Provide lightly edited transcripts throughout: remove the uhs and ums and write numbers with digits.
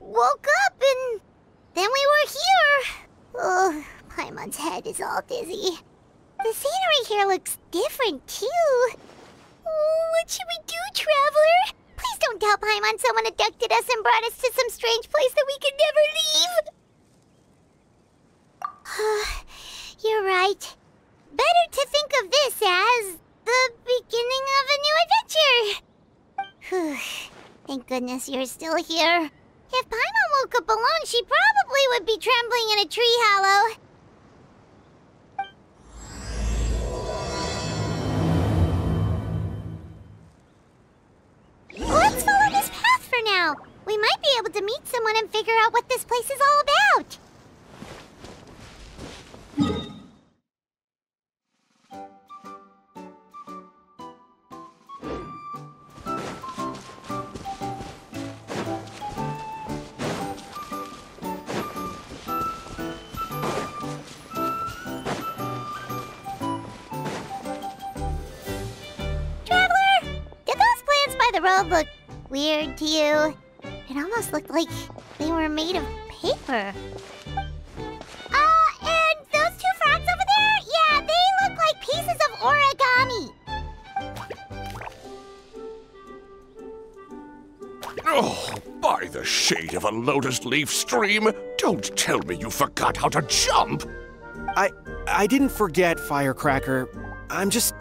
woke up and then we were here. Oh, Paimon's head is all dizzy. The scenery here looks different, too. Oh, what should we do, Traveler? Please don't tell Paimon someone abducted us and brought us to some strange place that we could never leave. You're right. Better to think of this as the beginning of a new adventure. Thank goodness you're still here. If Paimon woke up alone, she probably would be trembling in a tree hollow. Let's follow this path for now. We might be able to meet someone and figure out what this place is all about. The road looked weird to you. It almost looked like they were made of paper. And those two frogs over there? Yeah, they look like pieces of origami. Oh, by the shade of a lotus leaf stream, don't tell me you forgot how to jump. I didn't forget, Firecracker. I'm just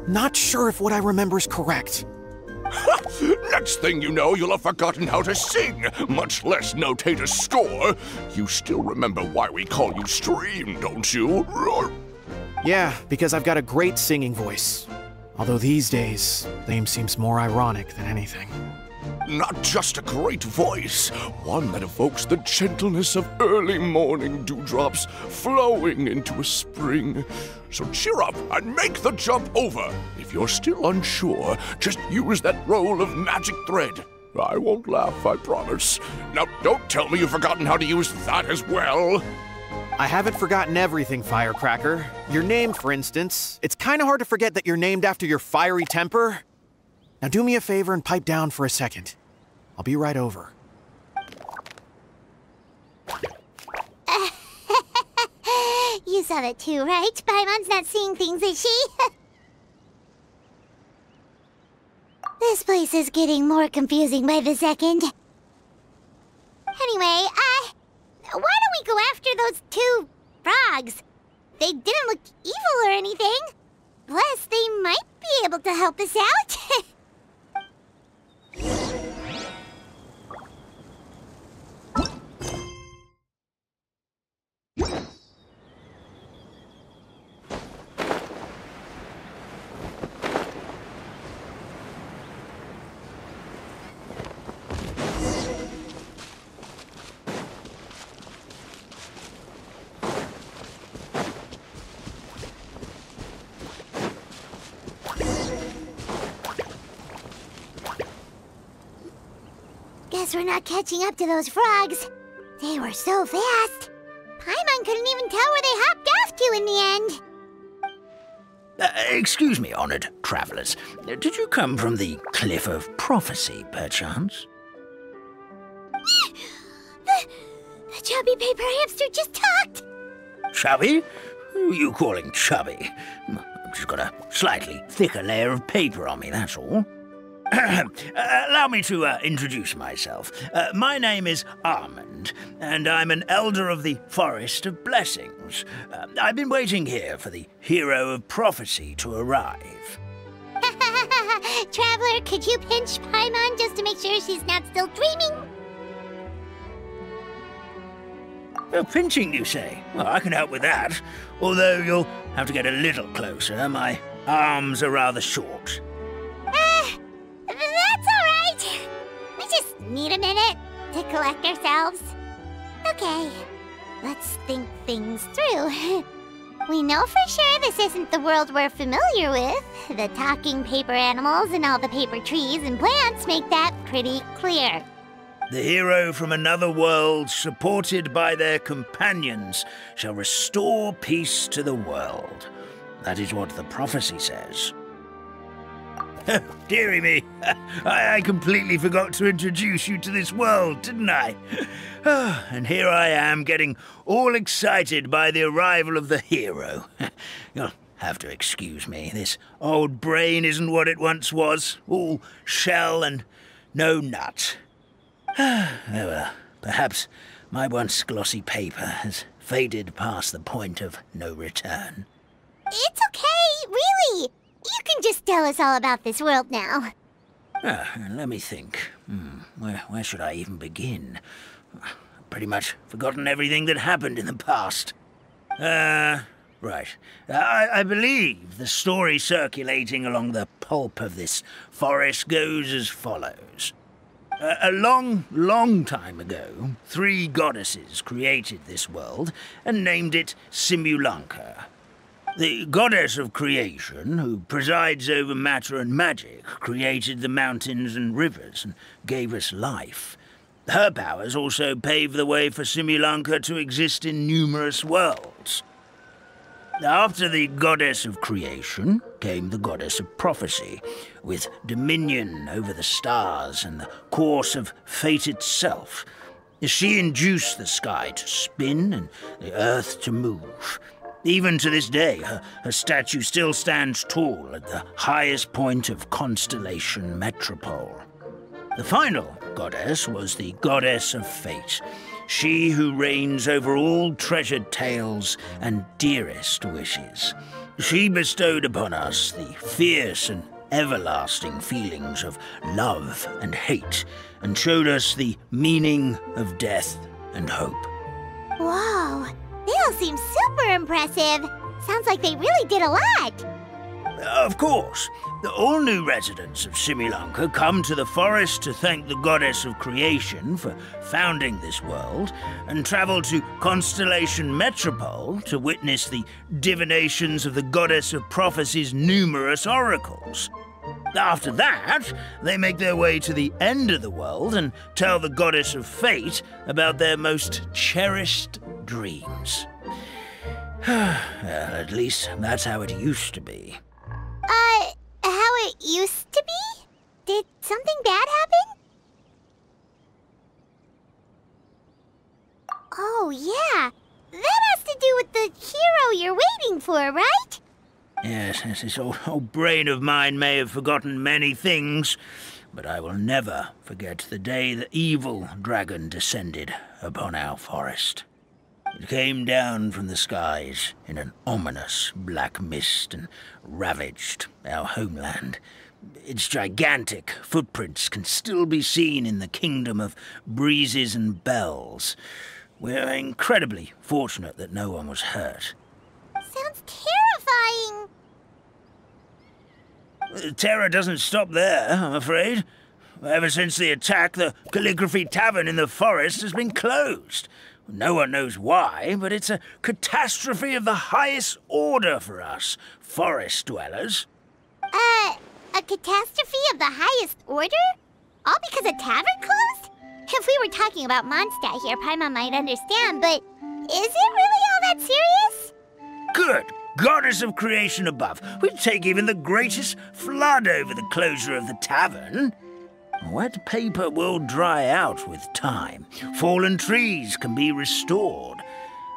not sure if what I remember is correct. Next thing you know, you'll have forgotten how to sing, much less notate a score. You still remember why we call you Stream, don't you? Yeah, because I've got a great singing voice. Although these days, name seems more ironic than anything. Not just a great voice, one that evokes the gentleness of early morning dewdrops flowing into a spring. So cheer up and make the jump over. If you're still unsure, just use that roll of magic thread. I won't laugh, I promise. Now, don't tell me you've forgotten how to use that as well. I haven't forgotten everything, Firecracker. Your name, for instance. It's kind of hard to forget that you're named after your fiery temper. Now do me a favor and pipe down for a second. I'll be right over. You saw that too, right? Paimon's not seeing things, is she? This place is getting more confusing by the second. Anyway, why don't we go after those two frogs? They didn't look evil or anything. Plus, they might be able to help us out. Guess we're not catching up to those frogs. They were so fast. Paimon couldn't even tell where they hopped off to in the end. Excuse me, honored travelers. Did you come from the Cliff of Prophecy, perchance? The chubby paper hamster just talked. Chubby? Who are you calling chubby? I've just got a slightly thicker layer of paper on me, that's all. Allow me to introduce myself. My name is Almond, and I'm an elder of the Forest of Blessings. I've been waiting here for the hero of prophecy to arrive. Traveler, could you pinch Paimon just to make sure she's not still dreaming? Pinching, you say? Well, I can help with that. Although you'll have to get a little closer. My arms are rather short. That's all right. We just need a minute to collect ourselves. Okay, let's think things through. We know for sure this isn't the world we're familiar with. The talking paper animals and all the paper trees and plants make that pretty clear. The hero from another world, supported by their companions, shall restore peace to the world. That is what the prophecy says. Dearie me, I completely forgot to introduce you to this world, didn't I? And here I am, getting all excited by the arrival of the hero. You'll have to excuse me. This old brain isn't what it once was, all shell and no nut. Oh well, perhaps my once glossy paper has faded past the point of no return. It's okay, really. You can just tell us all about this world now. Let me think. Where should I even begin? I've pretty much forgotten everything that happened in the past. Right. I believe the story circulating along the pulp of this forest goes as follows. A long time ago, 3 goddesses created this world and named it Simulanka. The goddess of creation, who presides over matter and magic, created the mountains and rivers and gave us life. Her powers also paved the way for Simulanka to exist in numerous worlds. After the goddess of creation came the goddess of prophecy, with dominion over the stars and the course of fate itself. She induced the sky to spin and the earth to move. Even to this day, her statue still stands tall at the highest point of Constellation Metropole. The final goddess was the goddess of fate, she who reigns over all treasured tales and dearest wishes. She bestowed upon us the fierce and everlasting feelings of love and hate, and showed us the meaning of death and hope. Whoa, they all seem super impressive. Sounds like they really did a lot. Of course. All new residents of Simulanka come to the forest to thank the goddess of creation for founding this world, and travel to Constellation Metropole to witness the divinations of the goddess of prophecy's numerous oracles. After that, they make their way to the end of the world and tell the goddess of fate about their most cherished dreams. Well, at least that's how it used to be. How it used to be? Did something bad happen? Oh, yeah. That has to do with the hero you're waiting for, right? Yes, this old brain of mine may have forgotten many things, but I will never forget the day the evil dragon descended upon our forest. It came down from the skies in an ominous black mist and ravaged our homeland. Its gigantic footprints can still be seen in the kingdom of breezes and bells. We're incredibly fortunate that no one was hurt. Sounds terrifying. The terror doesn't stop there, I'm afraid. Ever since the attack, the Calligraphy Tavern in the forest has been closed. No one knows why, but it's a catastrophe of the highest order for us, forest dwellers. A catastrophe of the highest order? All because a tavern closed? If we were talking about Mondstadt here, Paimon might understand, but is it really all that serious? Good goddess of creation above. We'd take even the greatest flood over the closure of the tavern. Wet paper will dry out with time. Fallen trees can be restored.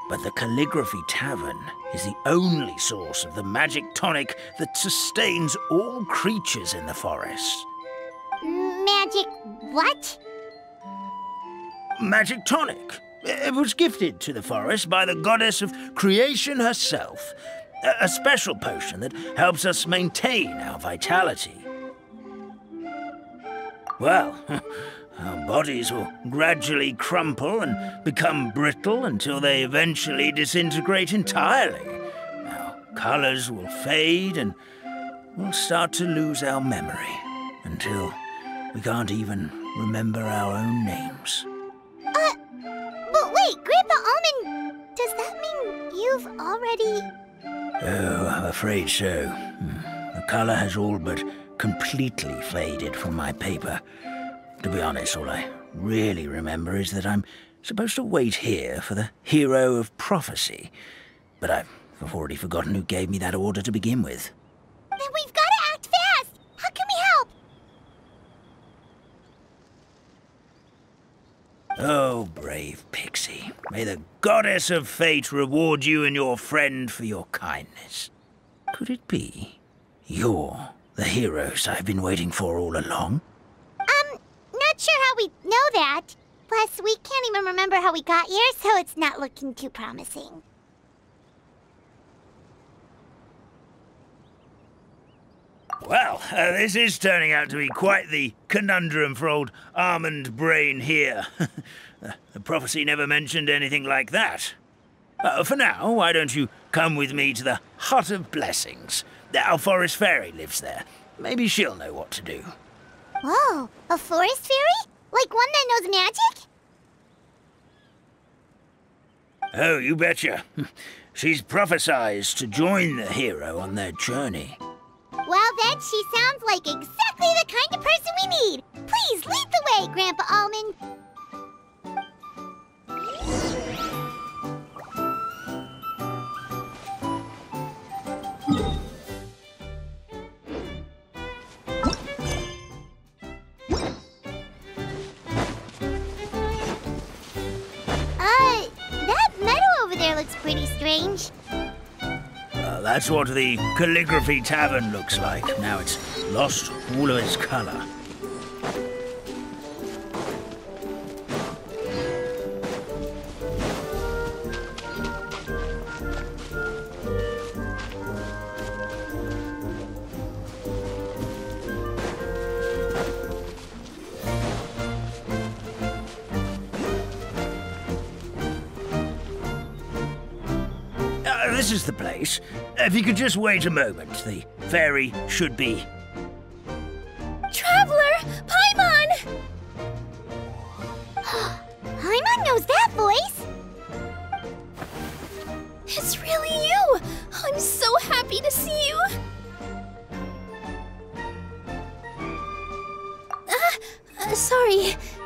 But the Calligraphy Tavern is the only source of the magic tonic that sustains all creatures in the forest. Magic what? Magic tonic. It was gifted to the forest by the goddess of creation herself. A special potion that helps us maintain our vitality. Well, our bodies will gradually crumple and become brittle until they eventually disintegrate entirely. Our colors will fade and we'll start to lose our memory until we can't even remember our own names. But wait, Grandpa Almond, does that mean you've already... Oh, I'm afraid so. The color has all but completely faded from my paper. To be honest, all I really remember is that I'm supposed to wait here for the hero of prophecy. But I've already forgotten who gave me that order to begin with. Then we've got to act fast! How can we Oh, brave Pixie. May the goddess of fate reward you and your friend for your kindness. Could it be you're the heroes I've been waiting for all along? Not sure how we know that. Plus, we can't even remember how we got here, so it's not looking too promising. Well, this is turning out to be quite the conundrum for old Almond Brain here. The prophecy never mentioned anything like that. For now, why don't you come with me to the Hut of Blessings? Our forest fairy lives there. Maybe she'll know what to do. Whoa, a forest fairy? Like one that knows magic? Oh, you betcha. She's prophesized to join the hero on their journey. Well then, she sounds like exactly the kind of person we need. Please lead the way, Grandpa Almond. That meadow over there looks pretty strange. That's what the Calligraphy Tavern looks like. Now it's lost all of its color. This is the place. If you could just wait a moment, the fairy should be... Traveler! Paimon! Paimon knows that voice! It's really you! I'm so happy to see you!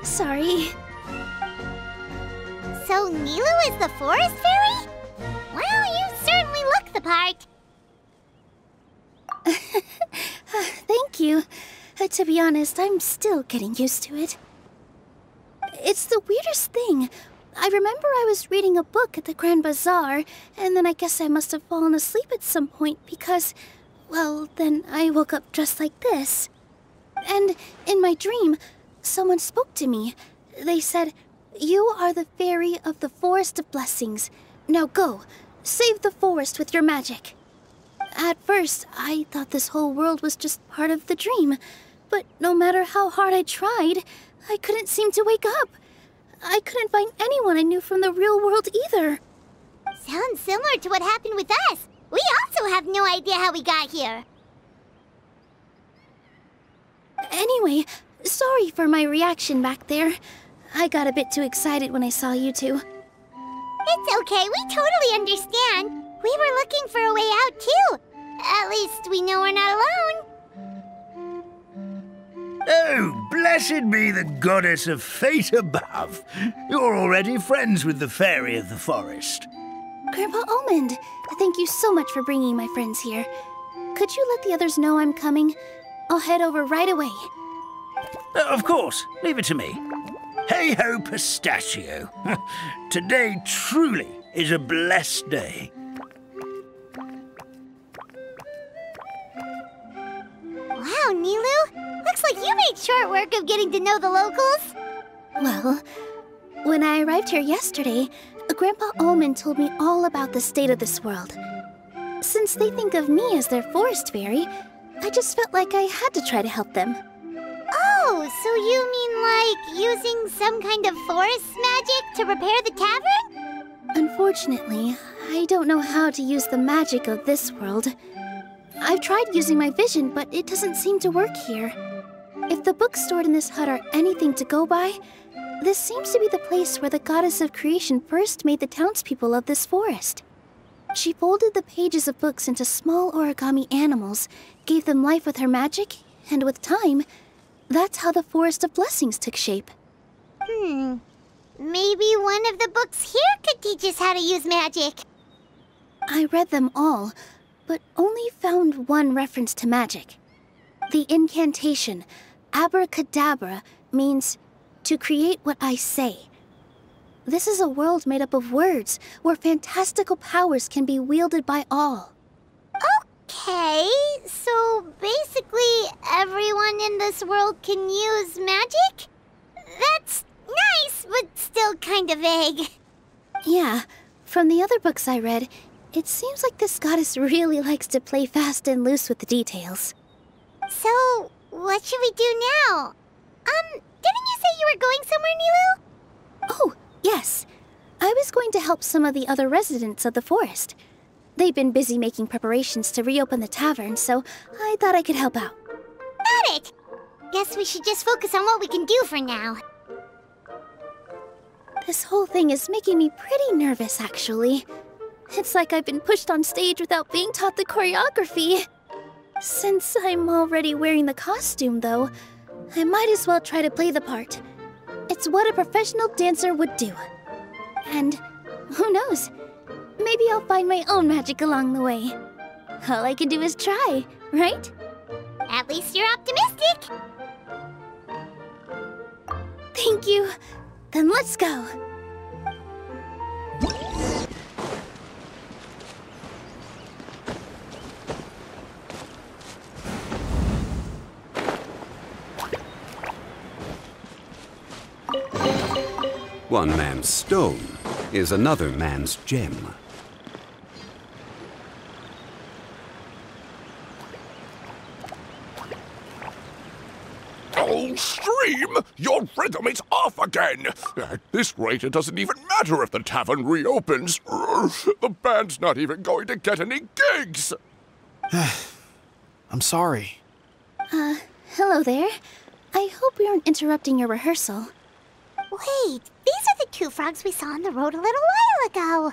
Sorry. So Nilu is the forest fairy? Well, you certainly look the part. Thank you. To be honest, I'm still getting used to it. It's the weirdest thing. I remember I was reading a book at the Grand Bazaar, and then I guess I must have fallen asleep at some point because, well, then I woke up just like this. And in my dream, someone spoke to me. They said, "You are the fairy of the Forest of Blessings. Now go, save the forest with your magic." At first, I thought this whole world was just part of the dream, but no matter how hard I tried, I couldn't seem to wake up. I couldn't find anyone I knew from the real world either. Sounds similar to what happened with us. We also have no idea how we got here. Anyway, sorry for my reaction back there. I got a bit too excited when I saw you two. It's okay, we totally understand. We were looking for a way out, too. At least we know we're not alone. Oh, blessed be the goddess of fate above. You're already friends with the fairy of the forest. Grandpa Almond, thank you so much for bringing my friends here. Could you let the others know I'm coming? I'll head over right away. Of course, leave it to me. Hey-ho, pistachio. Today truly is a blessed day. Wow, Nilu. Looks like you made short work of getting to know the locals. Well, when I arrived here yesterday, Grandpa Almond told me all about the state of this world. Since they think of me as their forest fairy, I just felt like I had to try to help them. Oh, so you mean like using some kind of forest magic to repair the tavern? Unfortunately, I don't know how to use the magic of this world. I've tried using my vision, but it doesn't seem to work here. If the books stored in this hut are anything to go by, this seems to be the place where the goddess of creation first made the townspeople of this forest. She folded the pages of books into small origami animals, gave them life with her magic, and with time, that's how the Forest of Blessings took shape. Maybe one of the books here could teach us how to use magic. I read them all, but only found one reference to magic. The incantation, abracadabra, means to create what I say, This is a world made up of words, where fantastical powers can be wielded by all. Okay, so basically everyone in this world can use magic? That's nice, but still kind of vague. Yeah, from the other books I read, it seems like this goddess really likes to play fast and loose with the details. So, what should we do now? Didn't you say you were going somewhere, Nilu? Oh, yes. I was going to help some of the other residents of the forest. They've been busy making preparations to reopen the tavern, so I thought I could help out. Got it! Guess we should just focus on what we can do for now. This whole thing is making me pretty nervous, actually. It's like I've been pushed on stage without being taught the choreography. Since I'm already wearing the costume, though, I might as well try to play the part. It's what a professional dancer would do. And who knows? Maybe I'll find my own magic along the way. All I can do is try, right? At least you're optimistic. Thank you. Then let's go. One man's stone is another man's gem. Oh, Stream! Your rhythm is off again! At this rate, it doesn't even matter if the tavern reopens. The band's not even going to get any gigs! I'm sorry. Hello there. I hope we aren't interrupting your rehearsal. Wait, these are the two frogs we saw on the road a little while ago.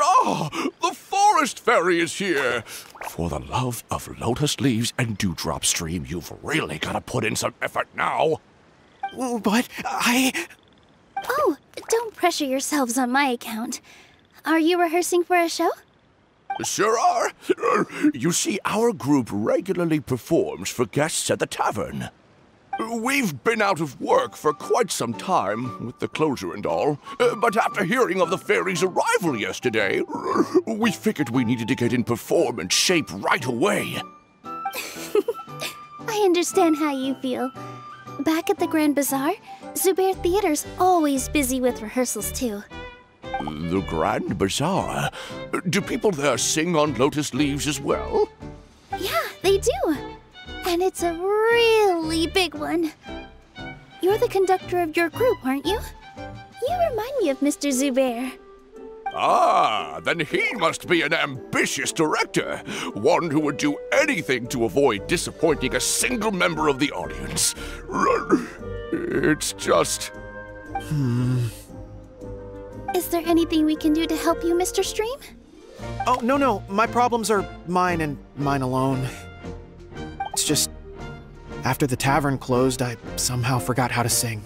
Ah, the forest fairy is here! For the love of lotus leaves and dewdrop, Stream, you've really got to put in some effort now. But Oh, don't pressure yourselves on my account. Are you rehearsing for a show? Sure are. You see, our group regularly performs for guests at the tavern. We've been out of work for quite some time, with the closure and all. But after hearing of the fairy's arrival yesterday, we figured we needed to get in performance shape right away. I understand how you feel. Back at the Grand Bazaar, Zubair Theater's always busy with rehearsals too. The Grand Bazaar? Do people there sing on lotus leaves as well? Yeah, they do. And it's a really big one. You're the conductor of your group, aren't you? You remind me of Mr. Zubair. Ah, then he must be an ambitious director. One who would do anything to avoid disappointing a single member of the audience. It's just... Is there anything we can do to help you, Mr. Stream? Oh, no. My problems are mine and mine alone. It's just, after the tavern closed, I somehow forgot how to sing.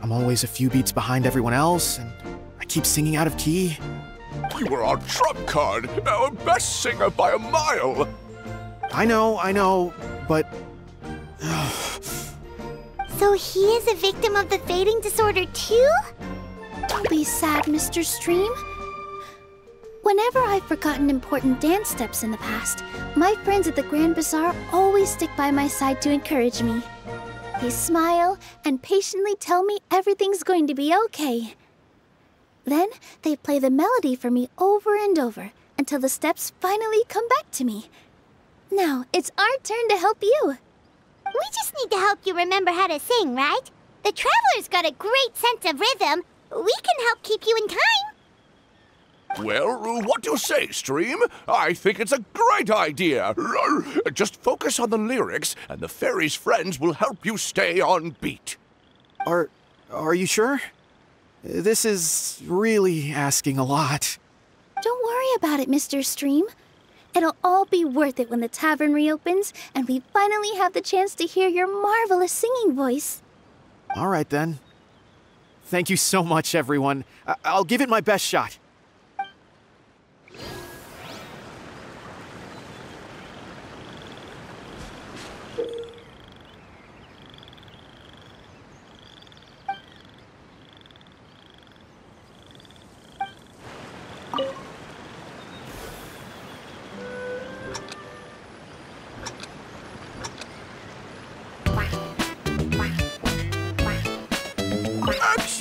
I'm always a few beats behind everyone else, and I keep singing out of key. You were our trump card, our best singer by a mile. I know, but... So he is a victim of the fading disorder too? Don't be sad, Mr. Stream. Whenever I've forgotten important dance steps in the past, my friends at the Grand Bazaar always stick by my side to encourage me. They smile and patiently tell me everything's going to be okay. Then they play the melody for me over and over until the steps finally come back to me. Now it's our turn to help you. We just need to help you remember how to sing, right? The Traveler's got a great sense of rhythm. We can help keep you in time. Well, what do you say, Stream? I think it's a great idea. Just focus on the lyrics, and the fairy's friends will help you stay on beat. Are you sure? This is really asking a lot. Don't worry about it, Mr. Stream. It'll all be worth it when the tavern reopens and we finally have the chance to hear your marvelous singing voice. All right, then. Thank you so much, everyone. I'll give it my best shot.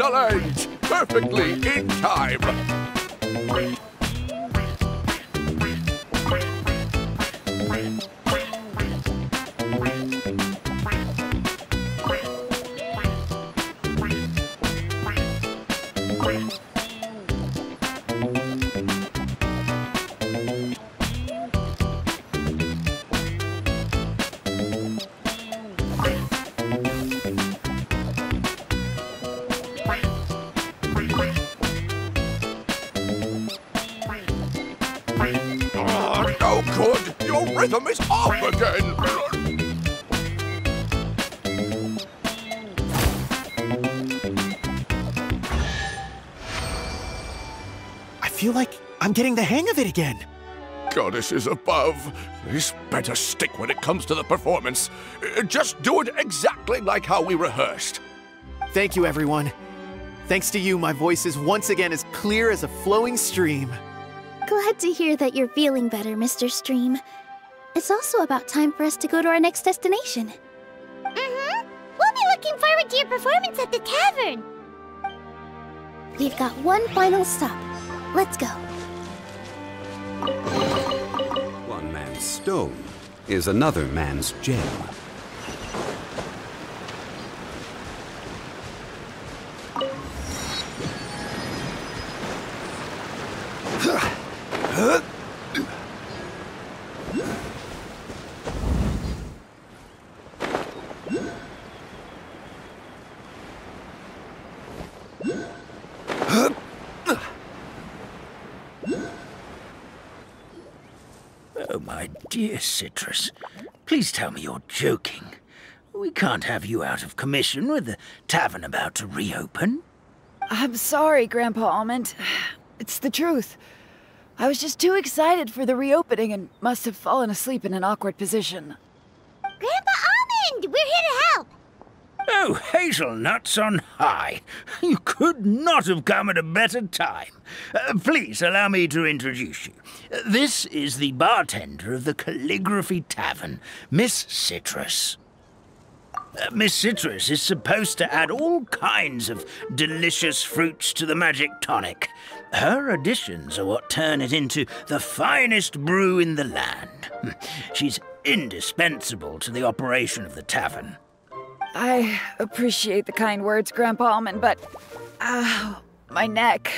Excellent! Perfectly in time! No good! Your rhythm is off again! I feel like I'm getting the hang of it again. Goddesses above, this better stick when it comes to the performance. Just do it exactly like how we rehearsed. Thank you, everyone. Thanks to you, my voice is once again as clear as a flowing stream. Glad to hear that you're feeling better, Mr. Stream. It's also about time for us to go to our next destination. Mm-hmm. We'll be looking forward to your performance at the tavern. We've got one final stop. Let's go. One man's stone is another man's gem. Oh, my dear Citrus, please tell me you're joking. We can't have you out of commission with the tavern about to reopen. I'm sorry, Grandpa Almond. It's the truth. I was just too excited for the reopening and must have fallen asleep in an awkward position. Grandpa Almond, we're here to help. Oh, hazelnuts on high. You could not have come at a better time. Please allow me to introduce you. This is the bartender of the Calligraphy Tavern, Miss Citrus. Miss Citrus is supposed to add all kinds of delicious fruits to the magic tonic. Her additions are what turn it into the finest brew in the land. She's indispensable to the operation of the tavern. I appreciate the kind words, Grandpa Almond, but... ow, my neck.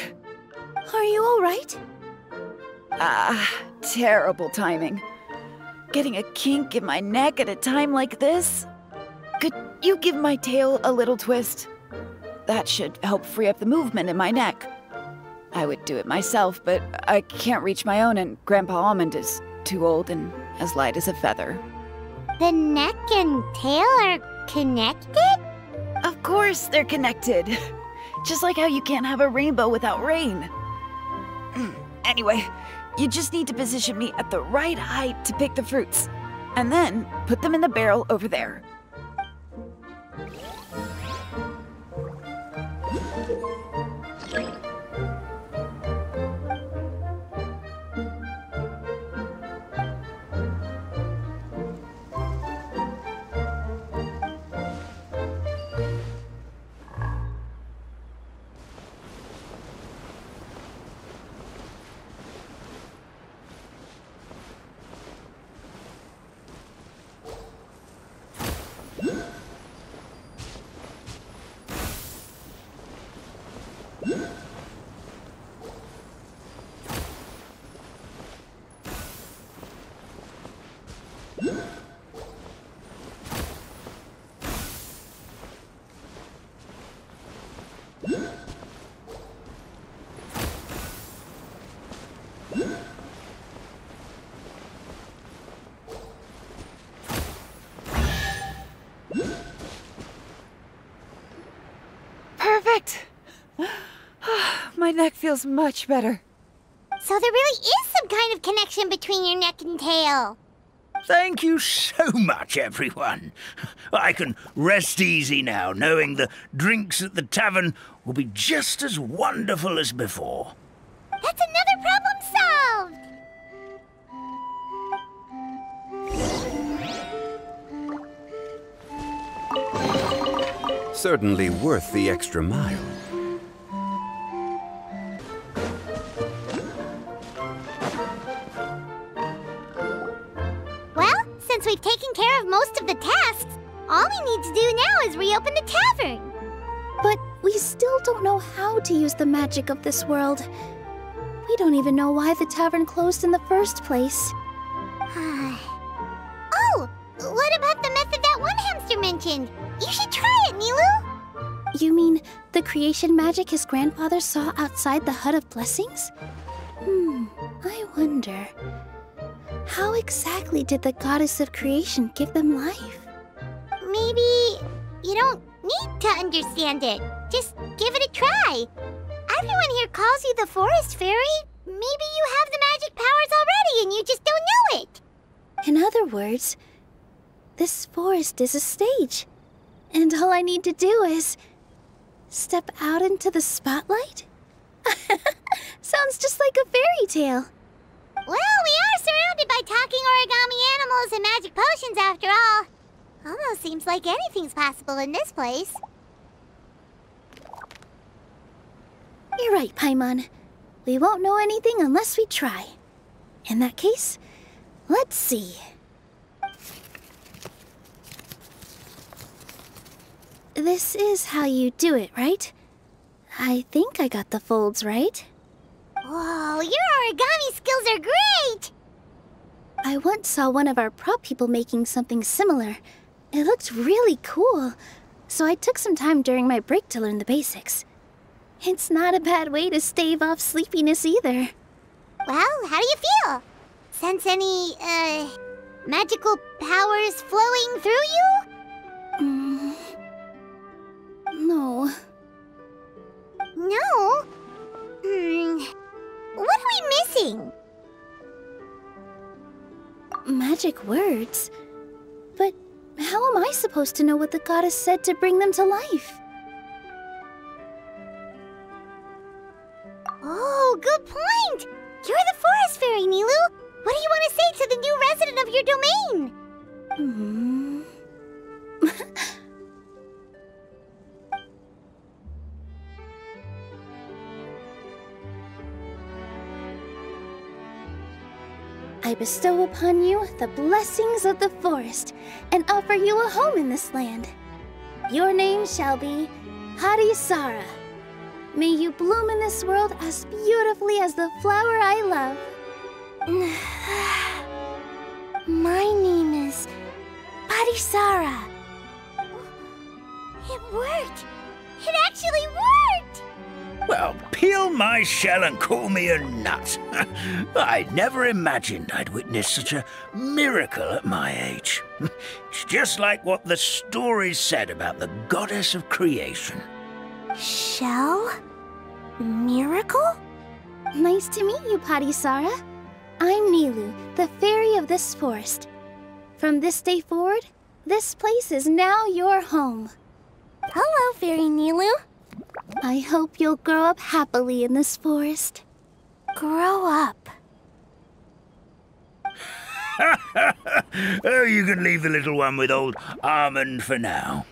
Are you all right? Terrible timing. Getting a kink in my neck at a time like this? Could you give my tail a little twist? That should help free up the movement in my neck. I would do it myself, but I can't reach my own, and Grandpa Almond is too old and as light as a feather. The neck and tail are connected? Of course they're connected. Just like how you can't have a rainbow without rain. Anyway, you just need to position me at the right height to pick the fruits. And then put them in the barrel over there. Perfect! My neck feels much better. So there really is some kind of connection between your neck and tail. Thank you so much, everyone. I can rest easy now, knowing the drinks at the tavern will be just as wonderful as before. That's another problem solved! Certainly worth the extra mile. since we've taken care of most of the tasks, all we need to do now is reopen the tavern. But we still don't know how to use the magic of this world. We don't even know why the tavern closed in the first place. Oh, what about the method that one hamster mentioned? You should try it, Nilou. You mean the creation magic his grandfather saw outside the Hut of Blessings? I wonder. How exactly did the goddess of creation give them life? Maybe you don't need to understand it. Just give it a try. Everyone here calls you the Forest Fairy. Maybe you have the magic powers already and you just don't know it. In other words, this forest is a stage. And all I need to do is step out into the spotlight? Sounds just like a fairy tale. Well, we are surrounded by talking origami animals and magic potions after all. Almost seems like anything's possible in this place. You're right, Paimon. We won't know anything unless we try. In that case, let's see. This is how you do it, right? I think I got the folds right. Whoa, your origami skills are great! I once saw one of our prop people making something similar. It looked really cool, so I took some time during my break to learn the basics. It's not a bad way to stave off sleepiness either. Well, how do you feel? Sense any, magical powers flowing through you? No. No? What are we missing? Magic words? But how am I supposed to know what the goddess said to bring them to life? Oh, good point! You're the Forest Fairy, Nilou! What do you want to say to the new resident of your domain? I bestow upon you the blessings of the forest and offer you a home in this land. Your name shall be Harisara. May you bloom in this world as beautifully as the flower I love. My name is Harisara. It worked! It actually worked! Well, peel my shell and call me a nut. I'd never imagined I'd witness such a miracle at my age. It's just like what the stories said about the goddess of creation. Shell? Miracle? Nice to meet you, Harisara. I'm Nilou, the fairy of this forest. From this day forward, this place is now your home. Hello, Fairy Nilou. I hope you'll grow up happily in this forest. Grow up? Oh, you can leave the little one with old Almond for now.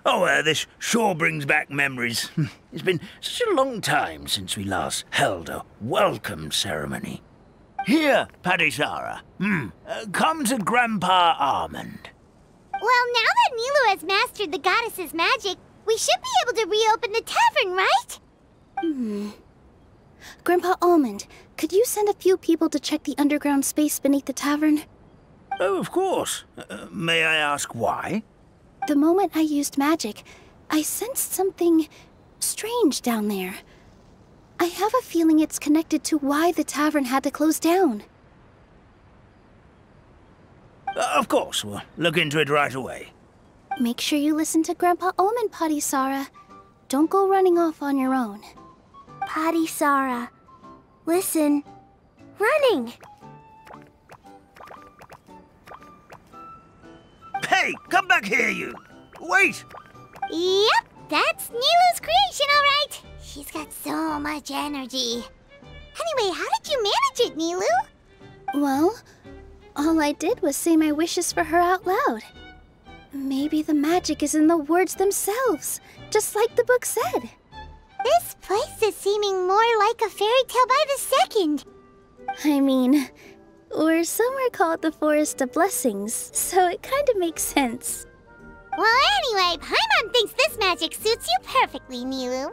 Oh, this sure brings back memories. It's been such a long time since we last held a welcome ceremony. Here, Harisara. Come to Grandpa Almond. Well, now that Nilou has mastered the goddess's magic, we should be able to reopen the tavern, right? Grandpa Almond, could you send a few people to check the underground space beneath the tavern? Oh, of course. May I ask why? The moment I used magic, I sensed something strange down there. I have a feeling it's connected to why the tavern had to close down. Of course, we'll look into it right away. Make sure you listen to Grandpa Almond, Harisara. Don't go running off on your own. Harisara, listen. Running! Hey, come back here, you! Wait! Yep, that's Nilou's creation, all right. She's got so much energy. Anyway, how did you manage it, Nilou? Well, all I did was say my wishes for her out loud. Maybe the magic is in the words themselves, just like the book said. This place is seeming more like a fairy tale by the second. I mean, We're somewhere called the Forest of Blessings, so it kind of makes sense. Well, anyway, Paimon thinks this magic suits you perfectly, Milu.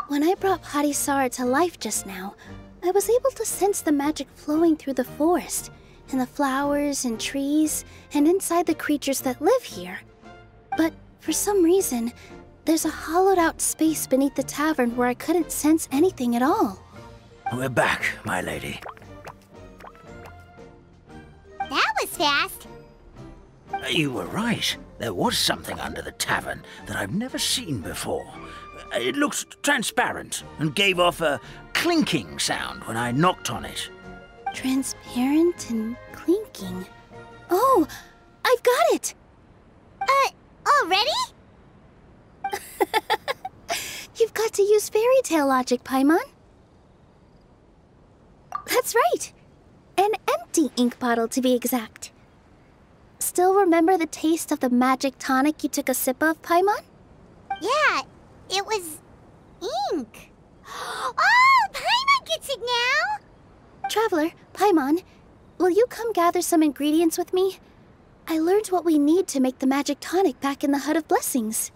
When I brought Hadisara to life just now, I was able to sense the magic flowing through the forest, and the flowers and trees, and inside the creatures that live here. But for some reason, there's a hollowed-out space beneath the tavern where I couldn't sense anything at all. We're back, my lady. That was fast. You were right. There was something under the tavern that I've never seen before. It looked transparent and gave off a clinking sound when I knocked on it. Transparent and clinking. Oh, I've got it! Already? You've got to use fairy tale logic, Paimon. That's right. An empty ink bottle, to be exact. Still remember the taste of the magic tonic you took a sip of, Paimon? Yeah, it was ink. Oh, Paimon gets it now! Traveler, Paimon, will you come gather some ingredients with me? I learned what we need to make the magic tonic back in the Hut of Blessings.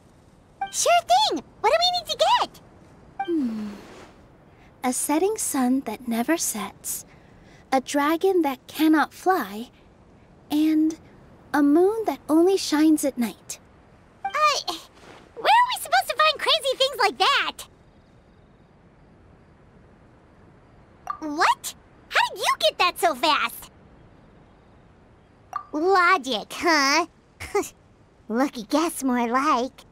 Sure thing! What do we need to get? A setting sun that never sets, a dragon that cannot fly, and a moon that only shines at night. Where are we supposed to find crazy things like that? What? How did you get that so fast? Logic, huh? Lucky guess, more like.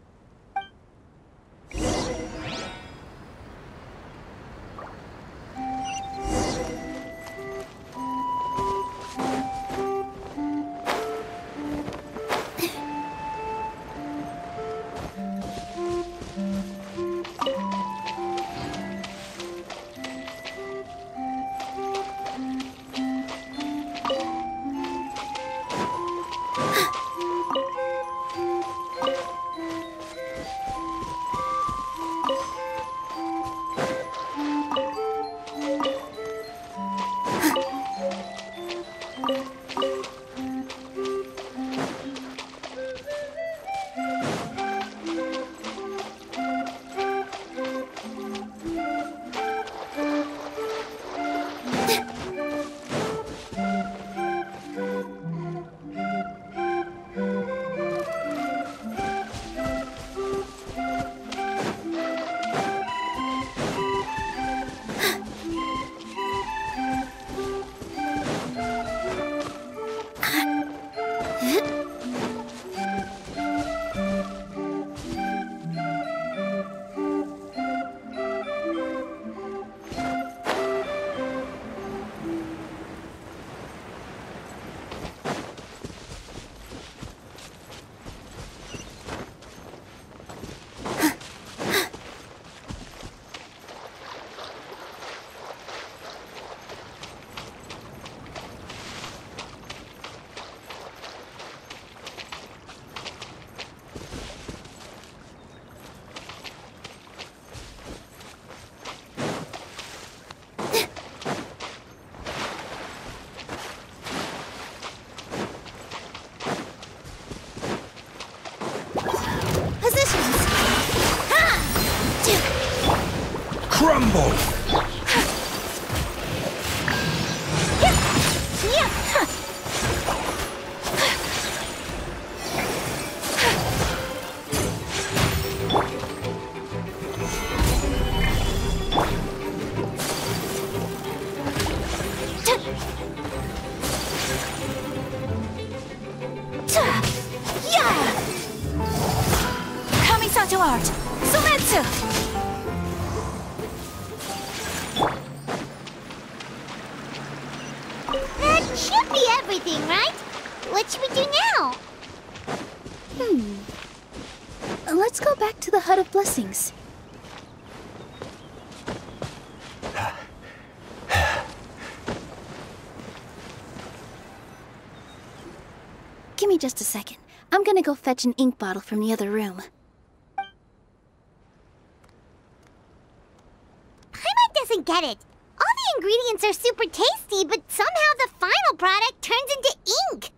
Crumble! Kamisato art! Sumetsu! That should be everything, right? What should we do now? Let's go back to the Hut of Blessings. Give me just a second. I'm gonna go fetch an ink bottle from the other room. Paimon doesn't get it. All the ingredients are super tasty, but somehow the final product turns into ink.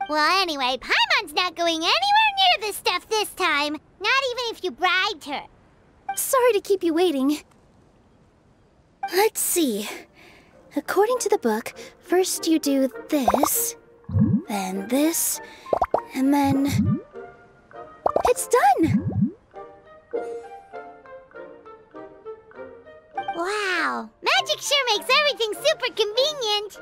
Well, anyway, Paimon's not going anywhere near this stuff this time. Not even if you bribed her. Sorry to keep you waiting. Let's see. According to the book, first you do this, then this, and then... It's done! Wow, magic sure makes everything super convenient.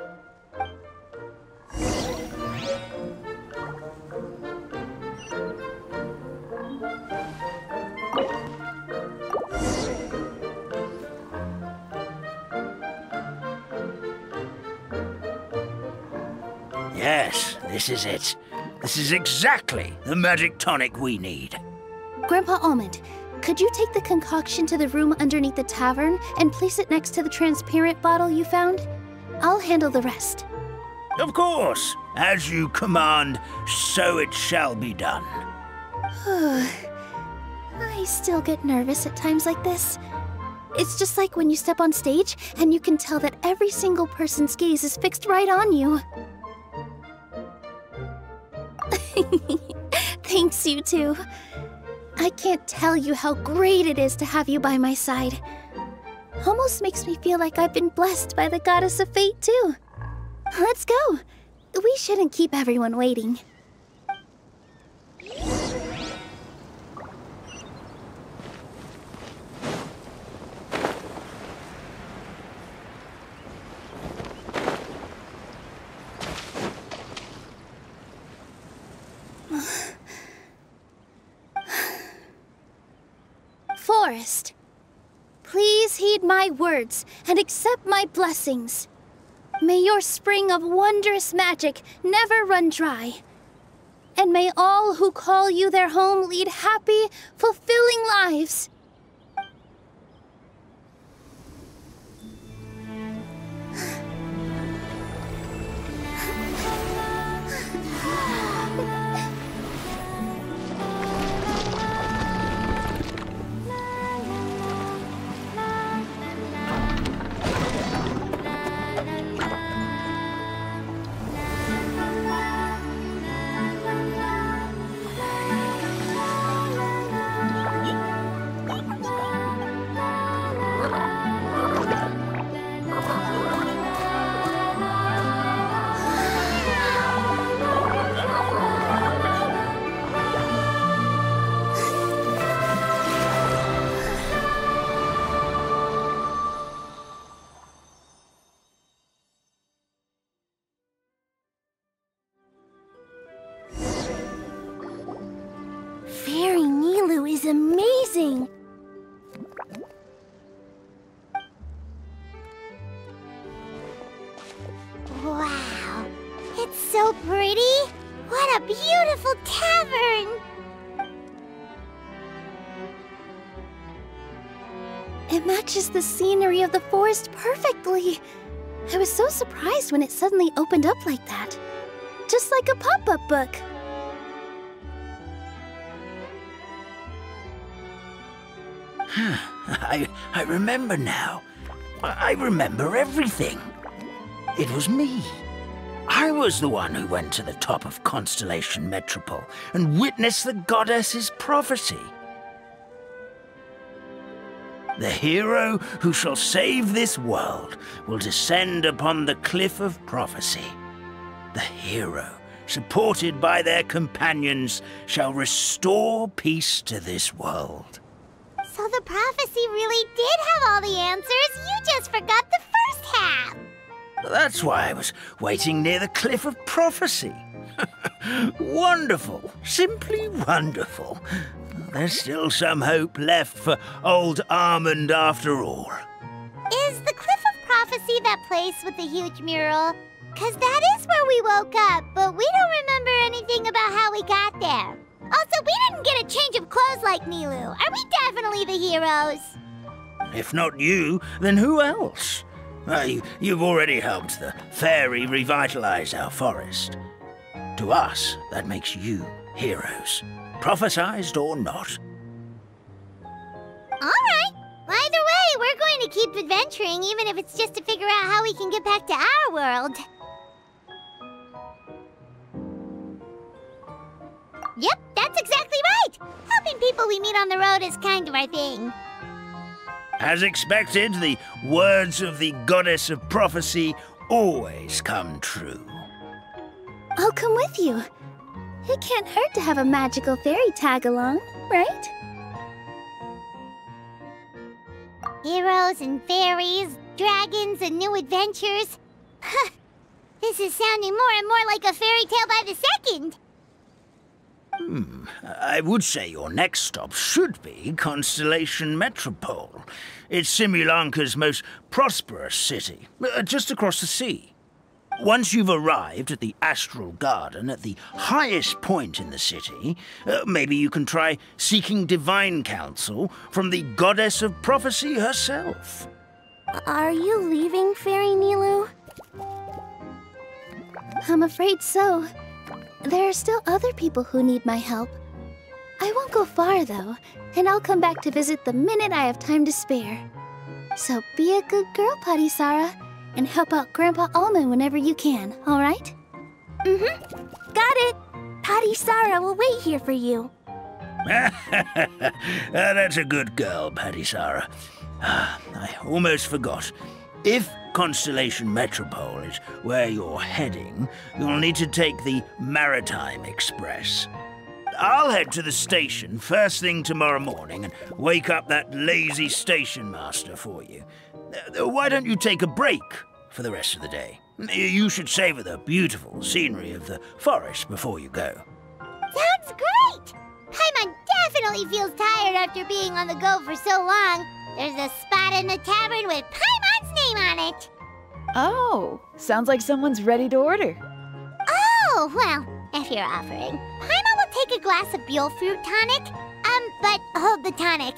Yes, this is it. This is exactly the magic tonic we need. Grandpa Almond, could you take the concoction to the room underneath the tavern and place it next to the transparent bottle you found? I'll handle the rest. Of course. As you command, so it shall be done. I still get nervous at times like this. It's just like when you step on stage and you can tell that every single person's gaze is fixed right on you. Thanks, you two. I can't tell you how great it is to have you by my side. Almost makes me feel like I've been blessed by the goddess of fate, too. Let's go. We shouldn't keep everyone waiting. Forest, please heed my words and accept my blessings. May your spring of wondrous magic never run dry. And may all who call you their home lead happy, fulfilling lives. Is amazing! Wow, it's so pretty! What a beautiful tavern! It matches the scenery of the forest perfectly. I was so surprised when it suddenly opened up like that. Just like a pop-up book. I remember now. I remember everything. It was me. I was the one who went to the top of Constellation Metropole and witnessed the goddess's prophecy. The hero who shall save this world will descend upon the cliff of prophecy. The hero, supported by their companions, shall restore peace to this world. So the prophecy really did have all the answers. You just forgot the first half. That's why I was waiting near the cliff of prophecy. Wonderful. Simply wonderful. There's still some hope left for old Armand after all. Is the cliff of prophecy that place with the huge mural? 'Cause that is where we woke up, but we don't remember anything about how we got there. Also, we didn't get a change of clothes like Nilou. Are we definitely the heroes? If not you, then who else? You've already helped the fairy revitalize our forest. To us, that makes you heroes, prophesized or not. All right. Either way, say we're going to keep adventuring, even if it's just to figure out how we can get back to our world. Yep, that's exactly right! Helping people we meet on the road is kind of our thing. As expected, the words of the goddess of prophecy always come true. I'll come with you. It can't hurt to have a magical fairy tag along, right? Heroes and fairies, dragons and new adventures. This is sounding more and more like a fairy tale by the second. I would say your next stop should be Constellation Metropole. It's Simulanka's most prosperous city, just across the sea. Once you've arrived at the Astral Garden at the highest point in the city, maybe you can try seeking divine counsel from the goddess of prophecy herself. Are you leaving, Fairy Nilu? I'm afraid so. There are still other people who need my help. I won't go far, though, and I'll come back to visit the minute I have time to spare. So be a good girl, Patisara, and help out Grandpa Almond whenever you can, all right? Got it! Patisara will wait here for you. That's a good girl, Patisara. I almost forgot. If Constellation Metropole is where you're heading, you'll need to take the Maritime Express. I'll head to the station first thing tomorrow morning and wake up that lazy station master for you. Why don't you take a break for the rest of the day? You should savor the beautiful scenery of the forest before you go. Sounds great! Paimon definitely feels tired after being on the go for so long. There's a spot in the tavern with Paimon's name on it. Oh, sounds like someone's ready to order. Oh, well, if you're offering. Paimon will take a glass of Buell fruit tonic. But hold the tonic.